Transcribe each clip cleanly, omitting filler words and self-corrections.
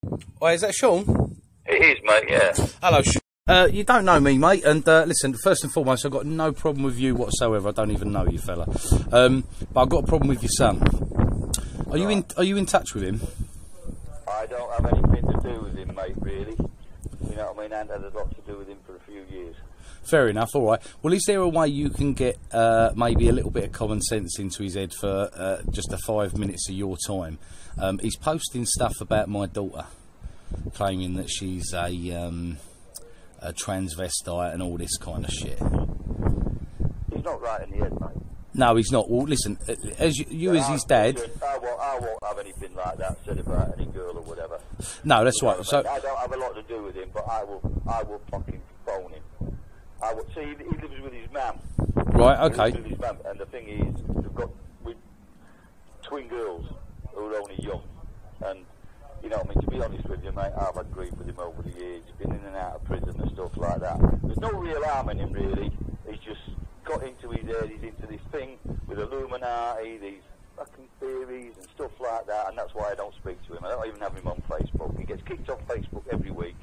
Oh, is that Sean? It is, mate, yeah. Hello, Sean. You don't know me, mate, and listen, first and foremost, I've got no problem with you whatsoever. I don't even know you, fella. But I've got a problem with your son. Are you in touch with him? I don't have anything to do with him, mate, really. You know what I mean? I haven't had a lot to do with him for a few years. Fair enough, all right. Well, is there a way you can get maybe a little bit of common sense into his head for just 5 minutes of your time? He's posting stuff about my daughter, claiming that she's a transvestite and all this kind of shit. He's not right in the head, mate. No, he's not. Well, listen, as you as his dad... I won't have anything like that said about any girl or whatever. No, that's right. So I don't have a lot to do with him, but I will fucking phone him. I will see. He lives with his mum. Right. Okay. He lives with his mum, and the thing is, we've got twin girls who are only young, and you know what I mean. To be honest with you, mate, I've had grief with him over the years. He's been in and out of prison and stuff like that. There's no real harm in him, really. He's just got into his head. He's into this thing with Illuminati, these fucking theories and stuff like that, and that's why I don't speak to him. I don't even have him on Facebook. He gets kicked off Facebook every week.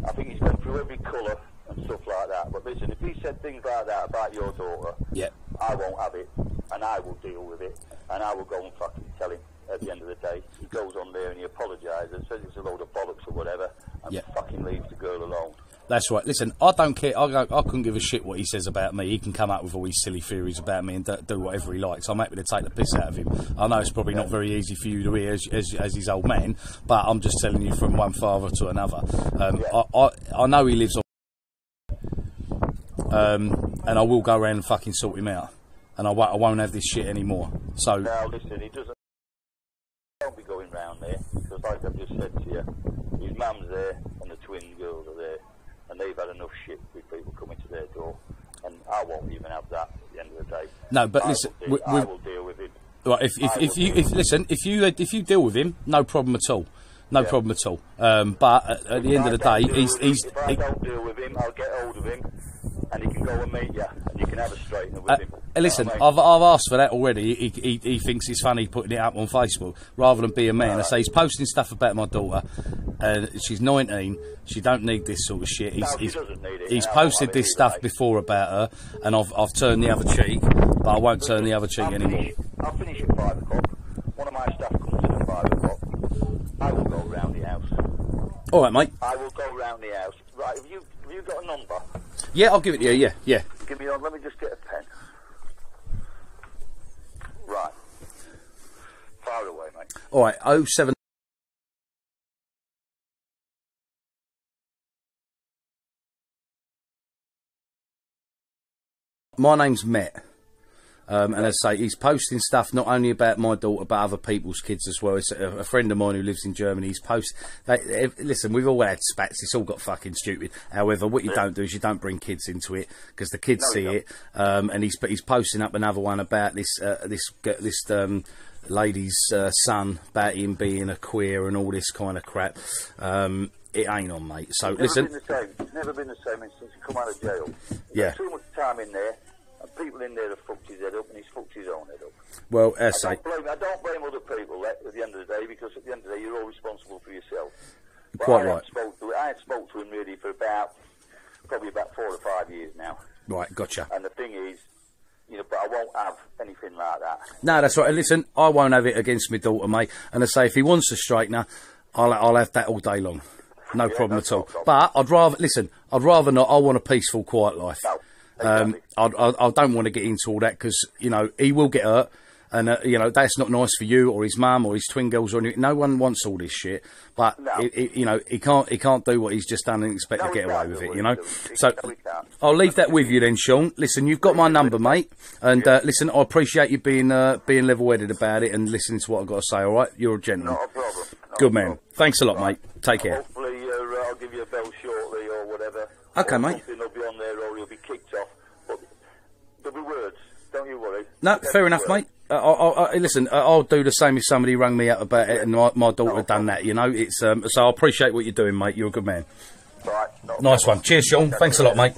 I think he's gone through every colour and stuff like that. But listen, if he said things like that about your daughter, yeah, I won't have it, and I will deal with it, and I will go and fucking tell him at the end of the day. He goes on there and he apologises, says it's a load of bollocks or whatever, and fucking leaves the girl alone. That's right. Listen, I don't care. I couldn't give a shit what he says about me. He can come up with all these silly theories about me and do whatever he likes. I'm happy to take the piss out of him. I know it's probably not very easy for you to hear as his old man, but I'm just telling you from one father to another. I know he lives on... and I will go around and fucking sort him out. And I won't have this shit anymore. So... Now, listen, he doesn't... Don't be going round there, because like I've just said to you, his mum's there and the twin girls are there. And they've had enough shit with people coming to their door, and I won't even have that at the end of the day. No, but listen, I will deal with him. Right, if you deal with him, no problem at all, no problem at all. But at the end of the day, if I don't deal with him, I'll get hold of him, and he can go and meet you, and you can have a straightener with him. Listen, I've asked for that already. He thinks it's funny putting it up on Facebook rather than be a man. I say he's posting stuff about my daughter. She's 19. She don't need this sort of shit. He's posted this stuff before about her, and I've turned the other cheek, but I won't turn the other cheek anymore. I'll finish at 5 o'clock. One of my staff comes in at 5 o'clock. I will go round the house. All right, mate. I will go round the house. Right, have you got a number? Yeah, I'll give it to you. Yeah. Give me on. Let me just get a pen. Right. Far away, mate. All right. 07. My name's Met. And as I say, he's posting stuff not only about my daughter but other people's kids as well. It's a friend of mine who lives in Germany. He's listen, we've all had spats. It's all got fucking stupid. However, what you don't do is you don't bring kids into it because the kids see it. And he's posting up another one about this lady's son, about him being a queer and all this kind of crap. It ain't on, mate. So listen. It's never been the same since he come out of jail. Yeah. There's too much time in there. And people in there have fucked his head up, and he's fucked his own head up. Well, I don't blame other people at the end of the day, because at the end of the day, you're all responsible for yourself. But quite right. I had spoke to him really for probably about 4 or 5 years now. Right, gotcha. And the thing is, but I won't have anything like that. No, that's right. And listen, I won't have it against my daughter, mate. And I say, if he wants a straightener, I'll have that all day long. No problem at all. But I'd rather not. I want a peaceful, quiet life. No. Exactly. I don't want to get into all that because, he will get hurt and, that's not nice for you or his mum or his twin girls or anything. No one wants all this shit, but, he can't do what he's just done and expect to get away with it, So, I'll leave that with you then, Sean. Listen, you've got my number, mate, and, listen, I appreciate you being level-headed about it and listening to what I've got to say, all right? You're a gentleman. Not a problem. Good man. Thanks a lot, mate. Take care. Hopefully, I'll give you a bell shortly or whatever. Okay, mate. Something will be on there or he'll be kicked off. But there'll be words. Don't you worry. No, fair enough, mate. Listen, I'll do the same if somebody rang me up about it and my daughter had done that, It's so I appreciate what you're doing, mate. You're a good man. Right. Nice one. Cheers, Sean. Thanks a lot, mate.